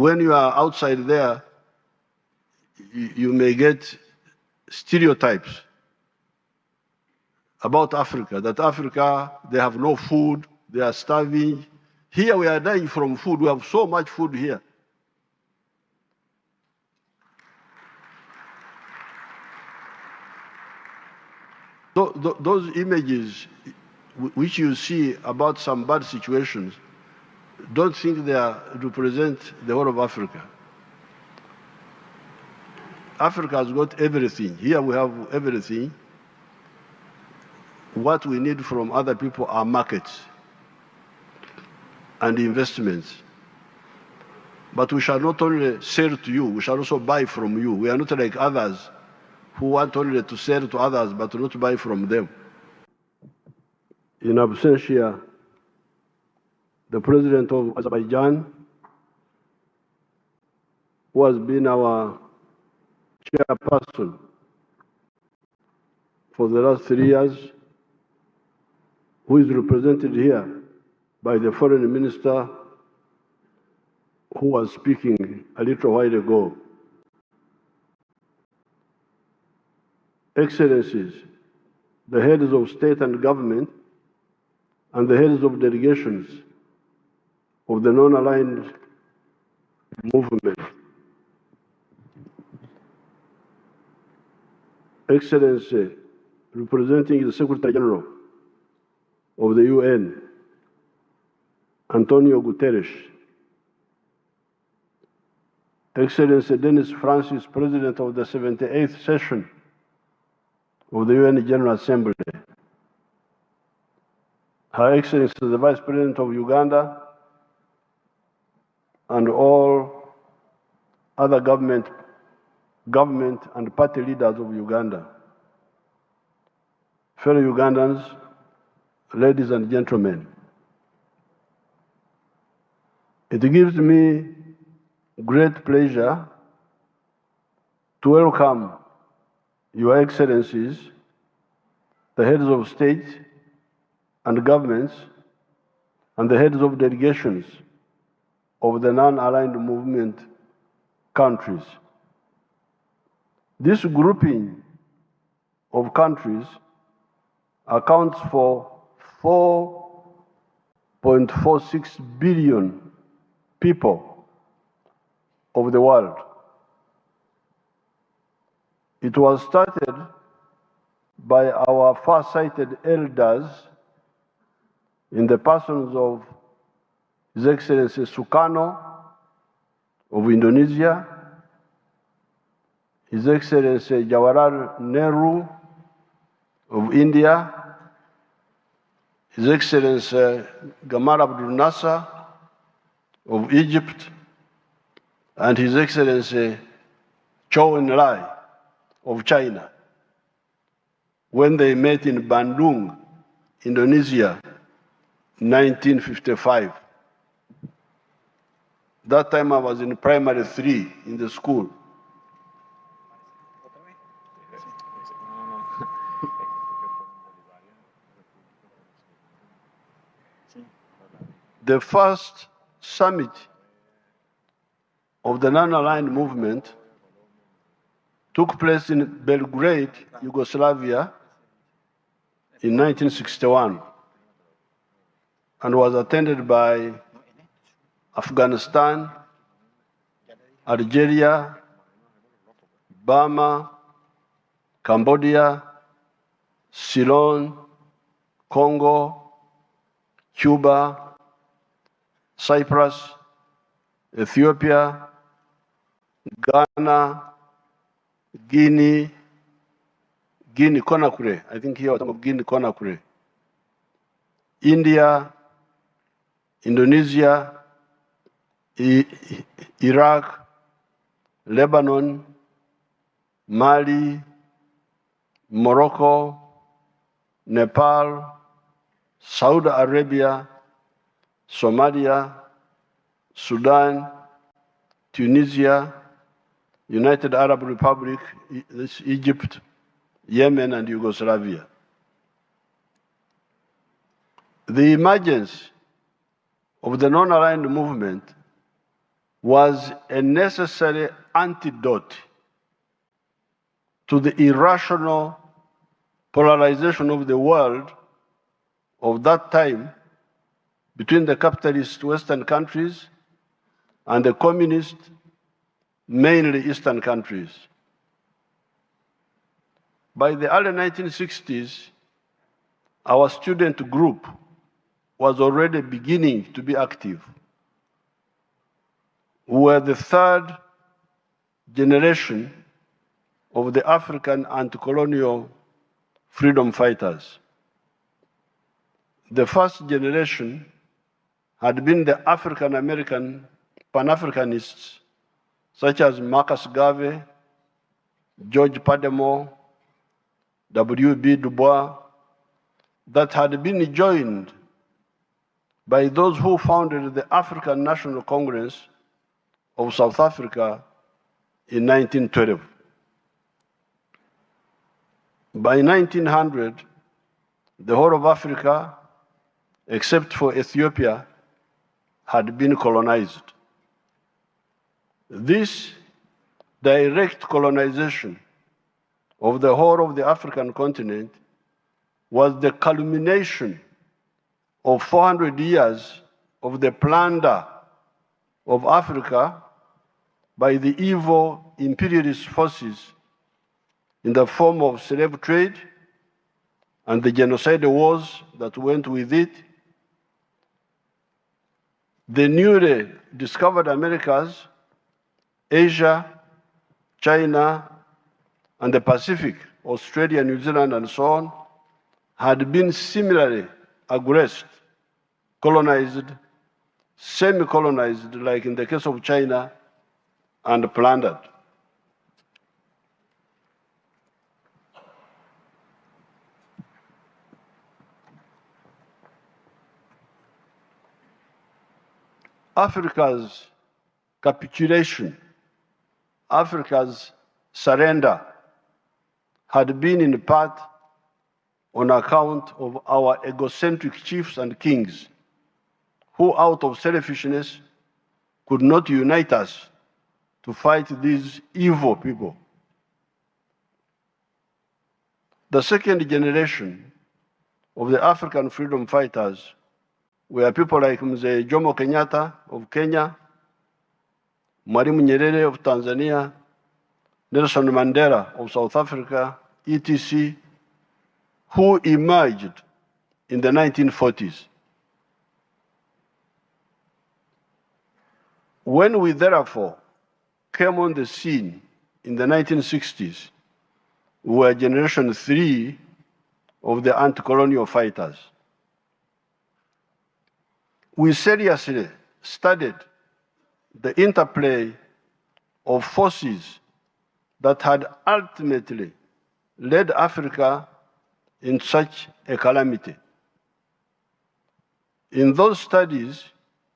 when you are outside there, you may get stereotypes about Africa, that Africa, they have no food, they are starving. Here we are dying from food. We have so much food here. Those images which you see about some bad situations, don't think they represent the whole of Africa. Africa has got everything. Here we have everything. What we need from other people are markets and investments. But we shall not only sell to you, we shall also buy from you. We are not like others who want only to sell to others but not buy from them. In absentia, the president of Azerbaijan, who has been our chairperson for the last 3 years, who is represented here by the foreign minister who was speaking a little while ago. Excellencies, the heads of state and government and the heads of delegations of the non-aligned movement. Excellency, representing the Secretary General of the UN, Antonio Guterres. Excellency Dennis Francis, President of the 78th session of the UN General Assembly. Her Excellency the Vice President of Uganda and all other government and party leaders of Uganda. Fellow Ugandans, ladies and gentlemen, it gives me great pleasure to welcome Your Excellencies, the heads of state and governments, and the heads of delegations of the non-aligned movement countries. This grouping of countries accounts for 4.46 billion people of the world. It was started by our far-sighted elders in the persons of His Excellency Sukarno of Indonesia, His Excellency Jawaharlal Nehru of India, His Excellency Gamal Abdel Nasser of Egypt, and His Excellency Zhou Enlai of China, when they met in Bandung, Indonesia, 1955. That time I was in primary 3 in the school. The first summit of the non-aligned movement took place in Belgrade, Yugoslavia, in 1961, and was attended by Afghanistan, Algeria, Burma, Cambodia, Ceylon, Congo, Cuba, Cyprus, Ethiopia, Ghana, Guinea Conakry, I think here was some of Guinea Conakry, India, Indonesia, Iraq, Lebanon, Mali, Morocco, Nepal, Saudi Arabia, Somalia, Sudan, Tunisia, United Arab Republic, Egypt, Yemen, and Yugoslavia. The emergence of the non-aligned movement was a necessary antidote to the irrational polarization of the world of that time between the capitalist Western countries and the communist, mainly Eastern countries. By the early 1960s, our student group was already beginning to be active. We were the third generation of the African anti-colonial freedom fighters. The first generation had been the African-American Pan-Africanists, such as Marcus Garvey, George Padmore, W.B. Du Bois, that had been joined by those who founded the African National Congress of South Africa in 1912. By 1900, the whole of Africa, except for Ethiopia, had been colonized. This direct colonization of the whole of the African continent was the culmination of 400 years of the plunder of Africa by the evil imperialist forces in the form of slave trade and the genocidal wars that went with it, the newly discovered Americas, Asia, China, and the Pacific, Australia, New Zealand, and so on, had been similarly aggressed, colonized, semi-colonized, like in the case of China, and plundered. Africa's capitulation, Africa's surrender, had been in part on account of our egocentric chiefs and kings, who out of selfishness could not unite us to fight these evil people. The second generation of the African freedom fighters were people like Mzee Jomo Kenyatta of Kenya, Mwalimu Nyerere of Tanzania, Nelson Mandela of South Africa, etc., who emerged in the 1940s. When we therefore came on the scene in the 1960s, we were generation 3 of the anti-colonial fighters. We seriously studied the interplay of forces that had ultimately led Africa in such a calamity. In those studies,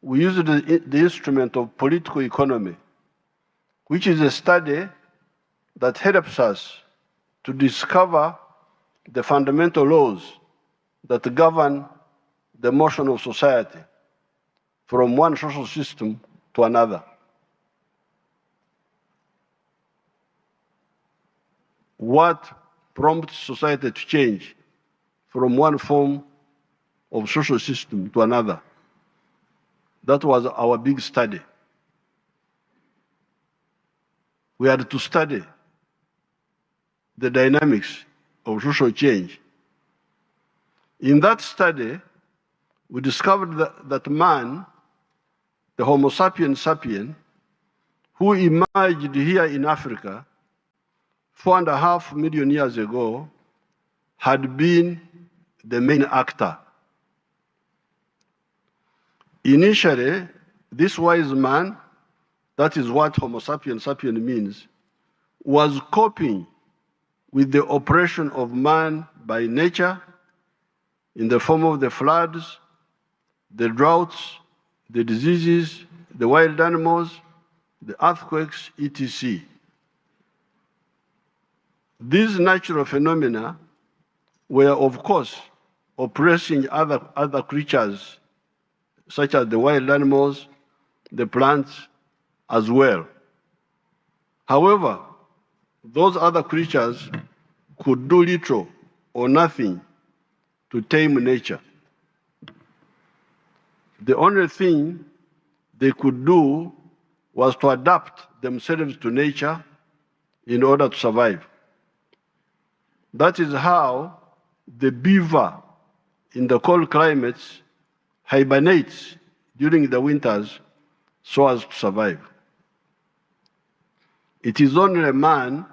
we used the instrument of political economy, which is a study that helps us to discover the fundamental laws that govern the motion of society from one social system to another. What prompts society to change from one form of social system to another? That was our big study. We had to study the dynamics of social change. In that study, we discovered that man, the Homo sapiens sapien, who emerged here in Africa 4.5 million years ago, had been the main actor. Initially, this wise man, that is what Homo sapiens sapien means, was coping with the oppression of man by nature in the form of the floods, the droughts, the diseases, the wild animals, the earthquakes, etc. These natural phenomena were, of course, oppressing other creatures, such as the wild animals, the plants, as well. However, those other creatures could do little or nothing to tame nature. The only thing they could do was to adapt themselves to nature in order to survive. That is how the beaver in the cold climates hibernates during the winters so as to survive. It is only man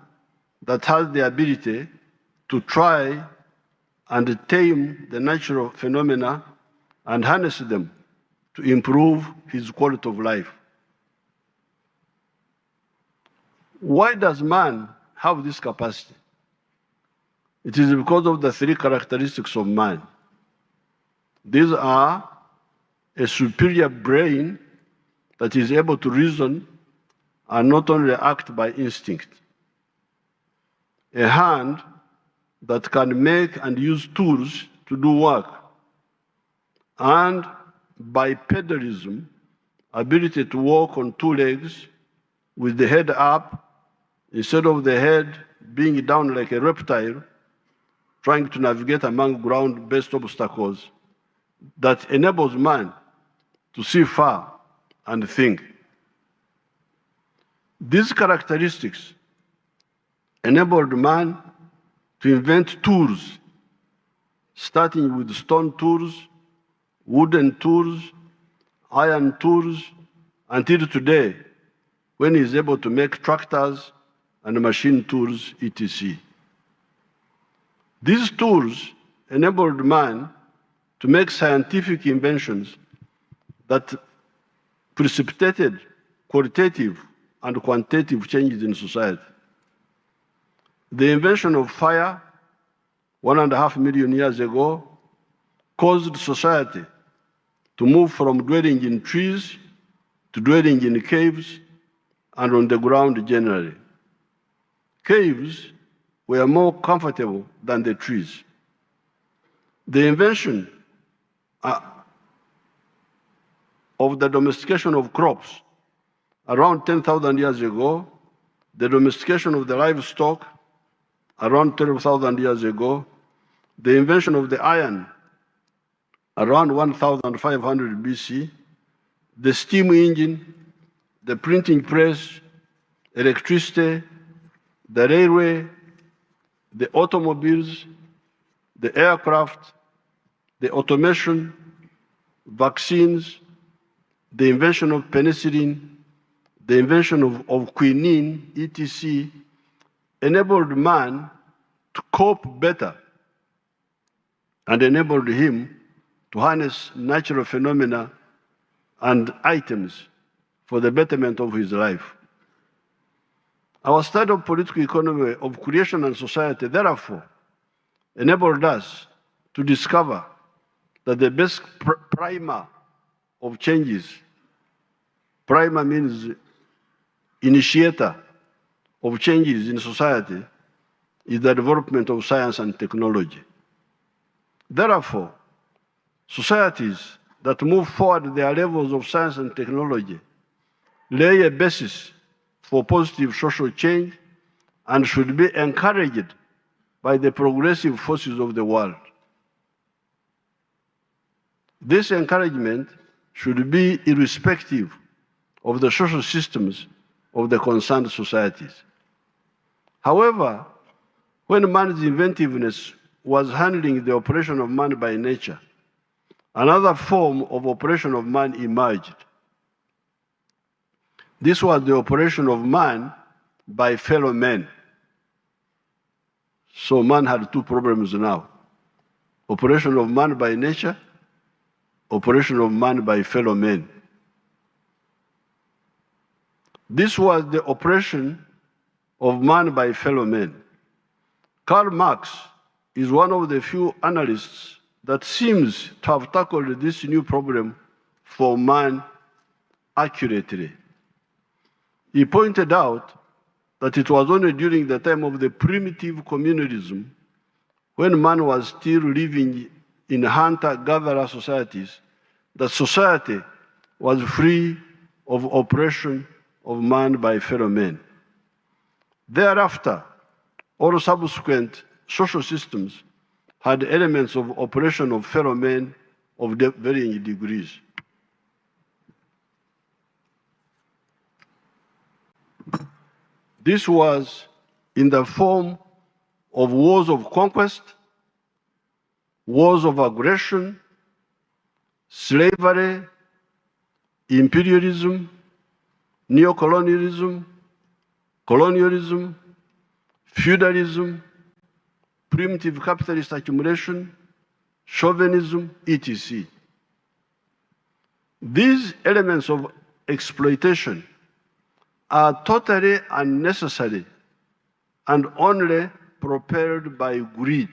that has the ability to try and tame the natural phenomena and harness them to improve his quality of life. Why does man have this capacity? It is because of the three characteristics of man. These are a superior brain that is able to reason and not only act by instinct, a hand that can make and use tools to do work, and bipedalism, ability to walk on two legs with the head up instead of the head being down like a reptile, trying to navigate among ground-based obstacles that enables man to see far and think. These characteristics enabled man to invent tools, starting with stone tools, wooden tools, iron tools, until today, when he is able to make tractors and machine tools, etc. These tools enabled man to make scientific inventions that precipitated qualitative and quantitative changes in society. The invention of fire 1.5 million years ago caused society to move from dwelling in trees to dwelling in caves and on the ground generally. Caves were more comfortable than the trees. The invention of the domestication of crops around 10,000 years ago, the domestication of the livestock around 12,000 years ago, the invention of the iron around 1,500 BC, the steam engine, the printing press, electricity, the railway, the automobiles, the aircraft, the automation, vaccines, the invention of penicillin, the invention of quinine, etc., enabled man to cope better and enabled him to harness natural phenomena and items for the betterment of his life. Our study of political economy of creation and society, therefore, enabled us to discover that the best primer of changes, primer means initiator of changes in society, is the development of science and technology. Therefore, societies that move forward their levels of science and technology lay a basis for positive social change and should be encouraged by the progressive forces of the world. This encouragement should be irrespective of the social systems of the concerned societies. However, when man's inventiveness was handling the operation of man by nature, another form of operation of man emerged. This was the operation of man by fellow men. So man had two problems now: operation of man by nature, operation of man by fellow men. This was the operation of man by fellow men. Karl Marx is one of the few analysts that seems to have tackled this new problem for man accurately. He pointed out that it was only during the time of the primitive communalism, when man was still living in hunter-gatherer societies, that society was free of oppression of man by fellow men. Thereafter, all subsequent social systems had elements of operation of fellow men of varying degrees. This was in the form of wars of conquest, wars of aggression, slavery, imperialism, neocolonialism, colonialism, feudalism, primitive capitalist accumulation, chauvinism, etc. These elements of exploitation are totally unnecessary and only propelled by greed.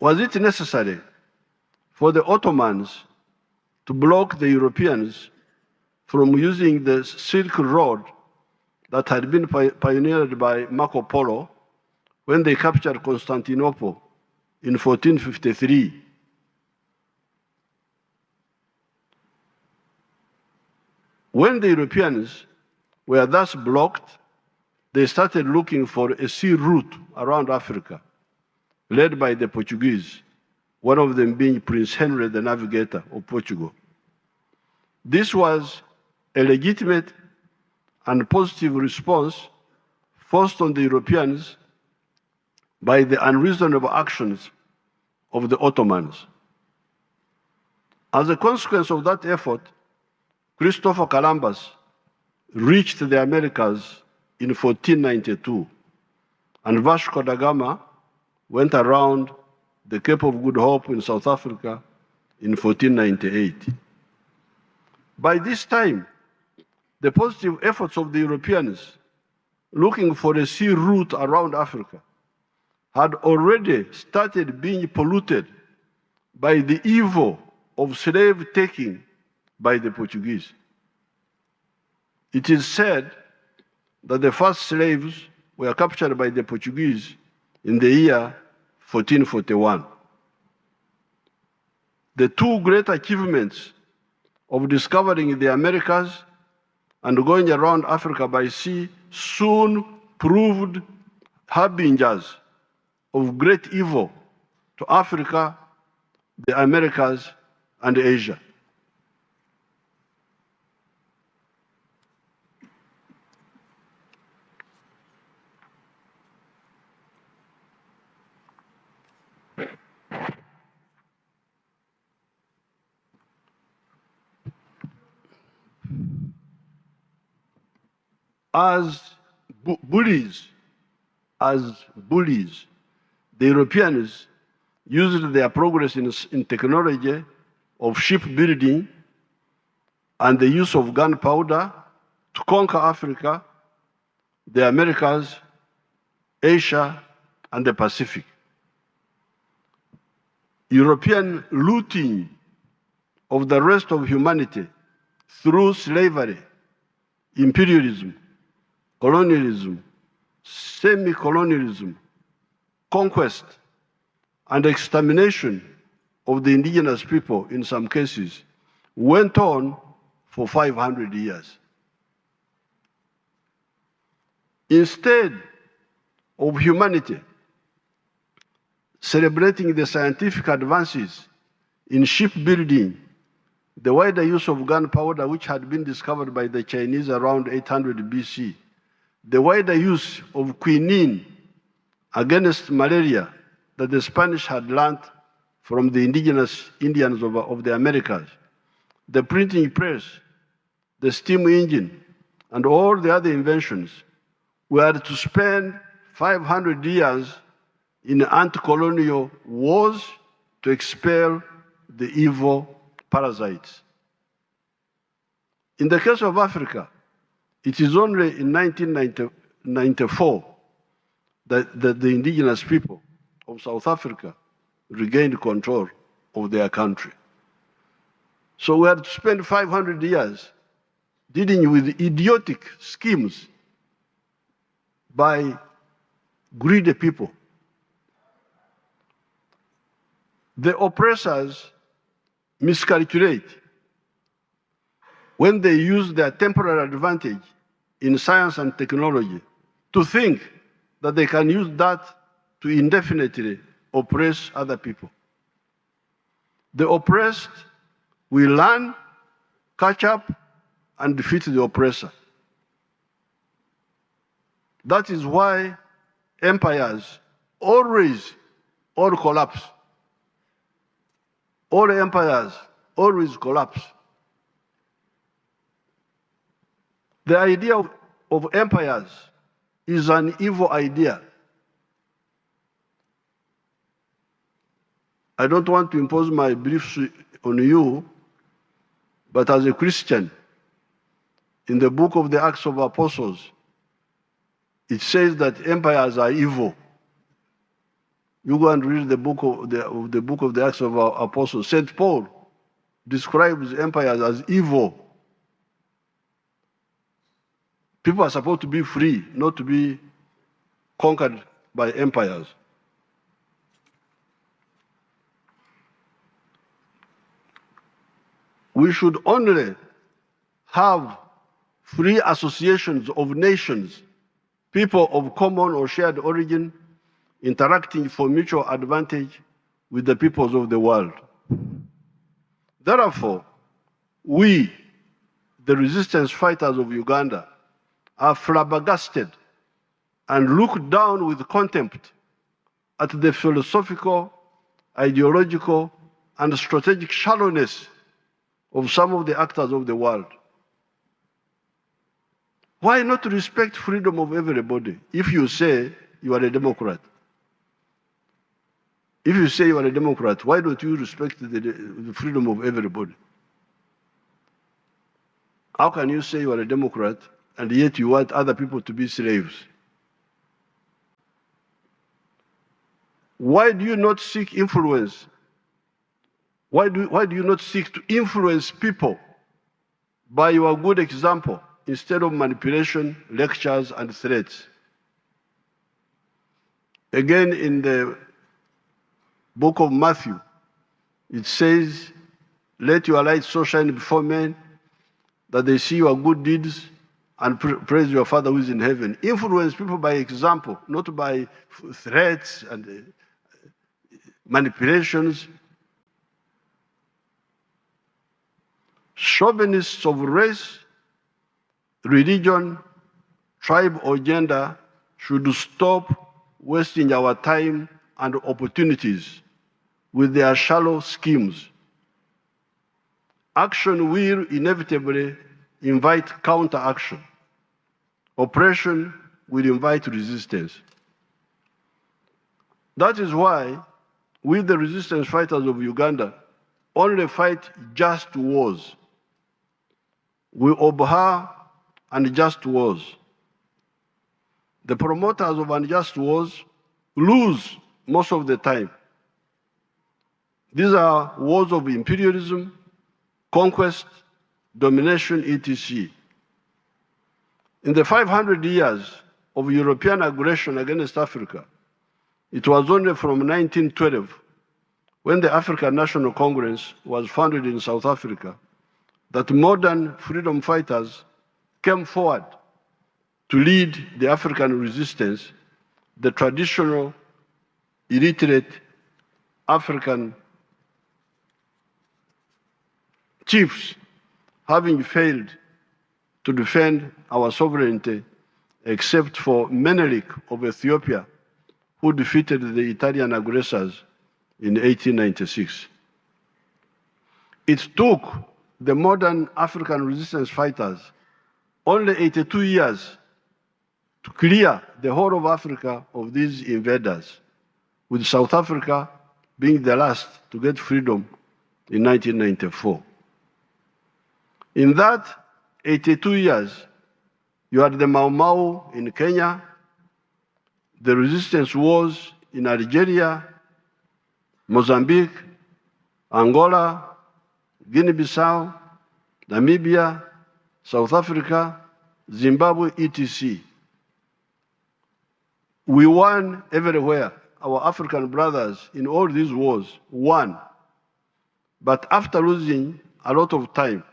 Was it necessary for the Ottomans to block the Europeans from using the Silk Road that had been pioneered by Marco Polo when they captured Constantinople in 1453? When the Europeans were thus blocked, they started looking for a sea route around Africa, led by the Portuguese, one of them being Prince Henry, the navigator of Portugal. This was a legitimate and positive response forced on the Europeans by the unreasonable actions of the Ottomans. As a consequence of that effort, Christopher Columbus reached the Americas in 1492, and Vasco da Gama went around the Cape of Good Hope in South Africa in 1498. By this time, the positive efforts of the Europeans looking for a sea route around Africa had already started being polluted by the evil of slave taking by the Portuguese. It is said that the first slaves were captured by the Portuguese in the year 1441. The two great achievements of discovering the Americas and going around Africa by sea soon proved harbingers of great evil to Africa, the Americas, and Asia. As bullies, the Europeans used their progress in technology of shipbuilding and the use of gunpowder to conquer Africa, the Americas, Asia, and the Pacific. European looting of the rest of humanity through slavery, imperialism, colonialism, semi-colonialism, conquest, and extermination of the indigenous people in some cases went on for 500 years. Instead of humanity celebrating the scientific advances in shipbuilding, the wider use of gunpowder, which had been discovered by the Chinese around 800 BC, the wider use of quinine against malaria that the Spanish had learned from the indigenous Indians of the Americas, the printing press, the steam engine, and all the other inventions were to spend 500 years in anti-colonial wars to expel the evil parasites. In the case of Africa, it is only in 1994 that the indigenous people of South Africa regained control of their country. So we had to spend 500 years dealing with idiotic schemes by greedy people. The oppressors miscalculate when they use their temporary advantage in science and technology to think that they can use that to indefinitely oppress other people. The oppressed will learn, catch up, and defeat the oppressor. That is why empires always all collapse. All empires always collapse. The idea of empires is an evil idea. I don't want to impose my beliefs on you, but as a Christian, in the book of the Acts of Apostles, it says that empires are evil. You go and read the book of the Acts of Apostles. St. Paul describes empires as evil. People are supposed to be free, not to be conquered by empires. We should only have free associations of nations, people of common or shared origin, interacting for mutual advantage with the peoples of the world. Therefore, we, the resistance fighters of Uganda, are flabbergasted and look down with contempt at the philosophical, ideological, and strategic shallowness of some of the actors of the world. Why not respect freedom of everybody if you say you are a Democrat? If you say you are a Democrat, why don't you respect the freedom of everybody? How can you say you are a Democrat and yet you want other people to be slaves? Why do you not seek influence? Why do you not seek to influence people by your good example instead of manipulation, lectures, and threats? Again, in the book of Matthew, it says, "Let your light so shine before men that they see your good deeds and praise your Father who is in heaven." Influence people by example, not by threats and manipulations. Chauvinists of race, religion, tribe, or gender should stop wasting our time and opportunities with their shallow schemes. Action will inevitably invite counteraction. Oppression will invite resistance. That is why we, the resistance fighters of Uganda, only fight just wars. We abhor unjust wars. The promoters of unjust wars lose most of the time. These are wars of imperialism, conquest, domination, etc. In the 500 years of European aggression against Africa, it was only from 1912, when the African National Congress was founded in South Africa, that modern freedom fighters came forward to lead the African resistance, the traditional, illiterate African chiefs having failed to defend our sovereignty, except for Menelik of Ethiopia, who defeated the Italian aggressors in 1896. It took the modern African resistance fighters only 82 years to clear the whole of Africa of these invaders, with South Africa being the last to get freedom in 1994. In that 82 years, you had the Mau Mau in Kenya, the resistance wars in Algeria, Mozambique, Angola, Guinea-Bissau, Namibia, South Africa, Zimbabwe, etc. We won everywhere. Our African brothers in all these wars won. But after losing a lot of time,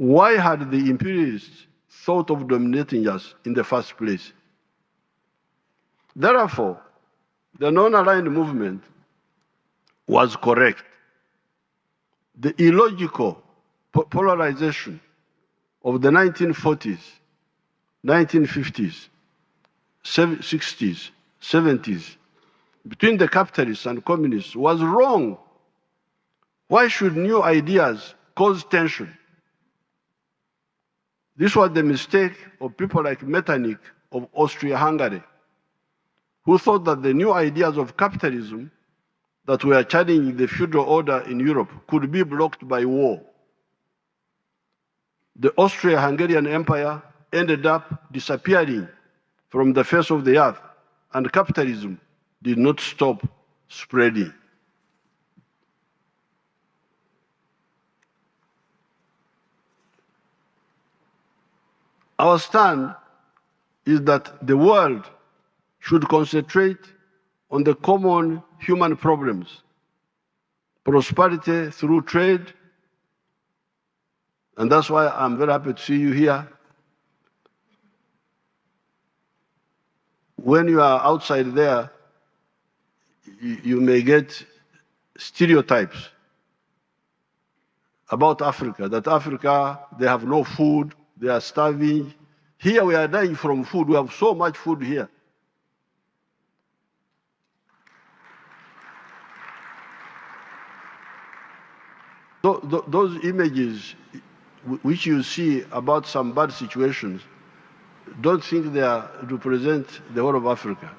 Why had the imperialists thought of dominating us in the first place? Therefore, the non-aligned movement was correct. The illogical polarization of the 1940s, 1950s, 60s, 70s between the capitalists and communists was wrong. Why should new ideas cause tension? This was the mistake of people like Metternich of Austria-Hungary, who thought that the new ideas of capitalism that were challenging the feudal order in Europe could be blocked by war. The Austria-Hungarian Empire ended up disappearing from the face of the earth, and capitalism did not stop spreading. Our stand is that the world should concentrate on the common human problems, prosperity through trade, and that's why I'm very happy to see you here. When you are outside there, you may get stereotypes about Africa, that Africa, they have no food, they are starving. Here we are dying from food. We have so much food here. Those images which you see about some bad situations, don't think they represent the whole of Africa.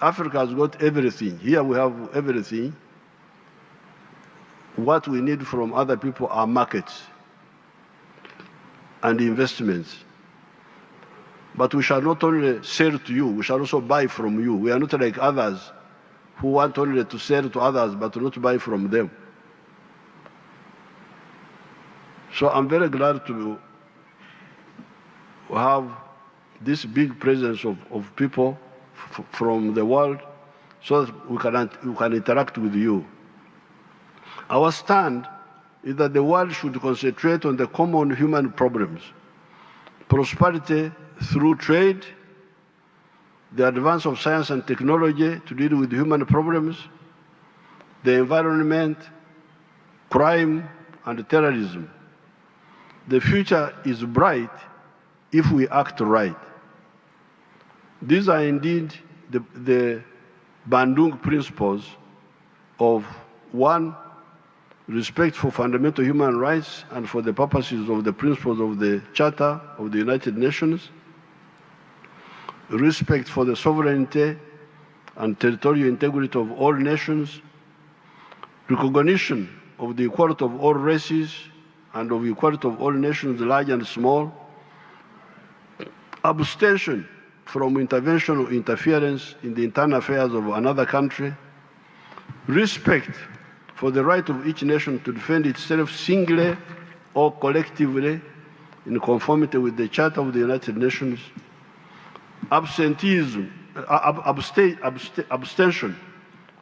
Africa has got everything. Here we have everything. What we need from other people are markets and investments. But we shall not only sell to you, we shall also buy from you. We are not like others who want only to sell to others but not buy from them. So I'm very glad to have this big presence of people from the world so that we can interact with you. Our stand is that the world should concentrate on the common human problems: prosperity through trade, the advance of science and technology to deal with human problems, the environment, crime, and terrorism. The future is bright if we act right. These are indeed the Bandung principles of 1, respect for fundamental human rights and for the purposes of the principles of the Charter of the United Nations, respect for the sovereignty and territorial integrity of all nations, recognition of the equality of all races and of equality of all nations, large and small, abstention from intervention or interference in the internal affairs of another country, respect for the right of each nation to defend itself singly or collectively in conformity with the Charter of the United Nations, abstention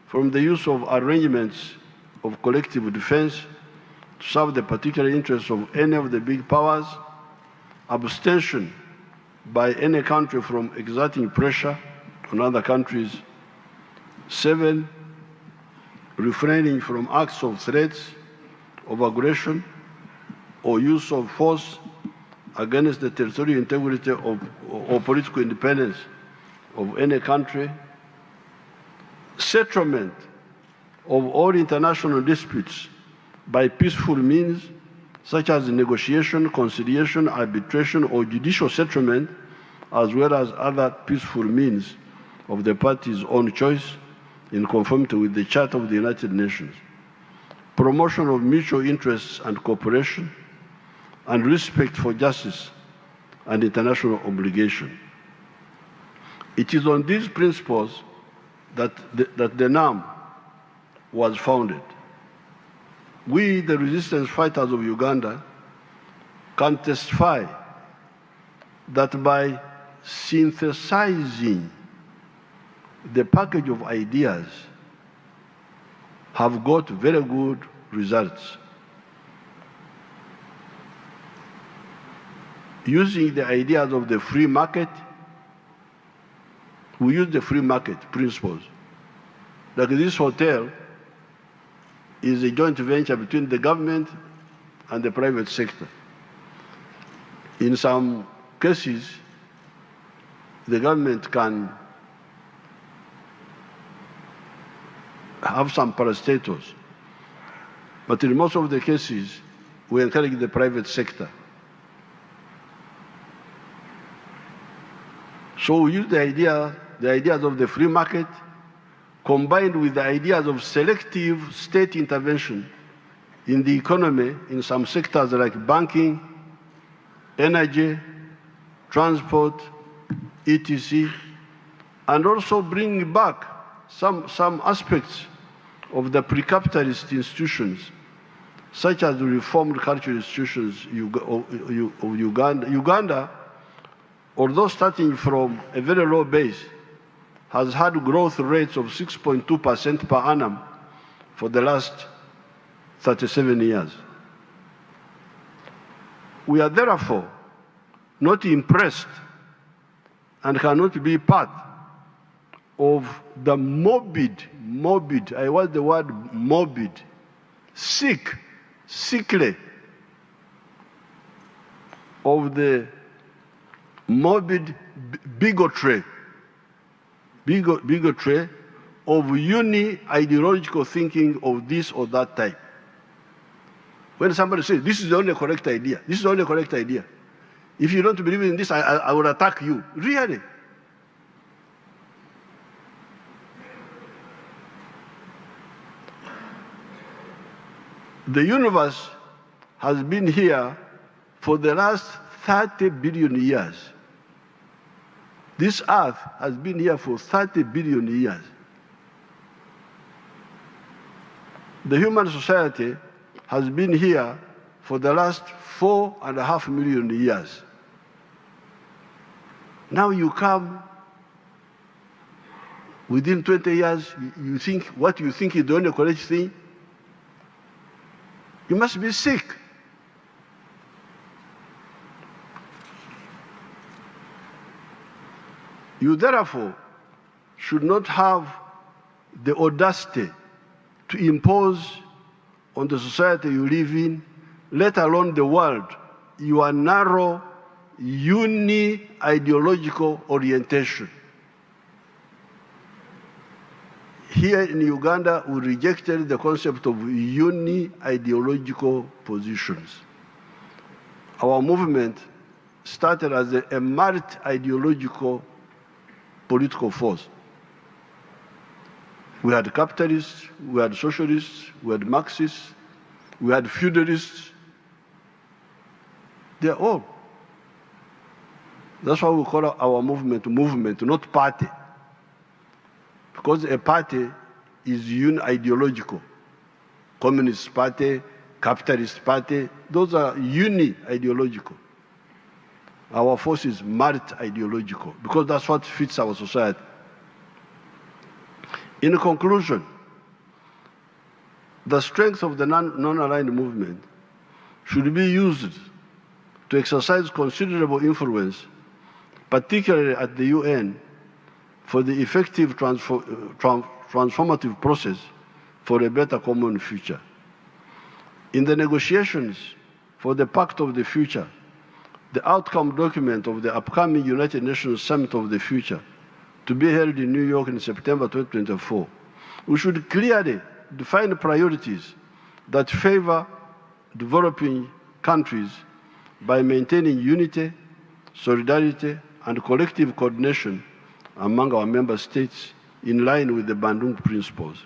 from the use of arrangements of collective defense to serve the particular interests of any of the big powers, abstention by any country from exerting pressure on other countries. 7, refraining from acts of threats, of aggression, or use of force against the territorial integrity or political independence of any country. Settlement of all international disputes by peaceful means, such as negotiation, conciliation, arbitration, or judicial settlement, as well as other peaceful means of the parties' own choice in conformity with the Charter of the United Nations. Promotion of mutual interests and cooperation, and respect for justice and international obligation. It is on these principles that the NAM was founded. We, the resistance fighters of Uganda, can testify that by synthesizing the package of ideas have got very good results. using the ideas of the free market. We use the free market principles. Like this hotel is a joint venture between the government and the private sector. In some cases, the government can have some parastatals, but in most of the cases, we encourage the private sector. So we use the ideas of the free market combined with the ideas of selective state intervention in the economy in some sectors like banking, energy, transport, etc., and also bring back some aspects of the pre-capitalist institutions, such as the reformed cultural institutions of Uganda. Uganda, although starting from a very low base, has had growth rates of 6.2% per annum for the last 37 years. We are therefore not impressed and cannot be part of the morbid, I want the word morbid, sickly, of the morbid bigotry of uni-ideological thinking of this or that type. When somebody says, this is the only correct idea, this is the only correct idea. If you don't believe in this, I will attack you. Really? The universe has been here for the last 30 billion years. This earth has been here for 30 billion years. The human society has been here for the last 4.5 million years. Now you come, within 20 years, you think what you think is the only correct thing. You must be sick. You therefore should not have the audacity to impose on the society you live in, let alone the world, your narrow, uni-ideological orientation. Here in Uganda, we rejected the concept of uni-ideological positions. Our movement started as a multi-ideological political force. We had capitalists, we had socialists, we had Marxists, we had feudalists. They're all. That's why we call our movement, not party. Because a party is uni-ideological. Communist party, capitalist party, those are uni-ideological. Our force is multi-ideological because that's what fits our society. In conclusion, the strength of the non-aligned movement should be used to exercise considerable influence, particularly at the UN, for the effective transformative process for a better common future. In the negotiations for the Pact of the Future, the outcome document of the upcoming United Nations Summit of the Future, to be held in New York in September 2024, we should clearly define priorities that favor developing countries by maintaining unity, solidarity, and collective coordination among our member states in line with the Bandung principles.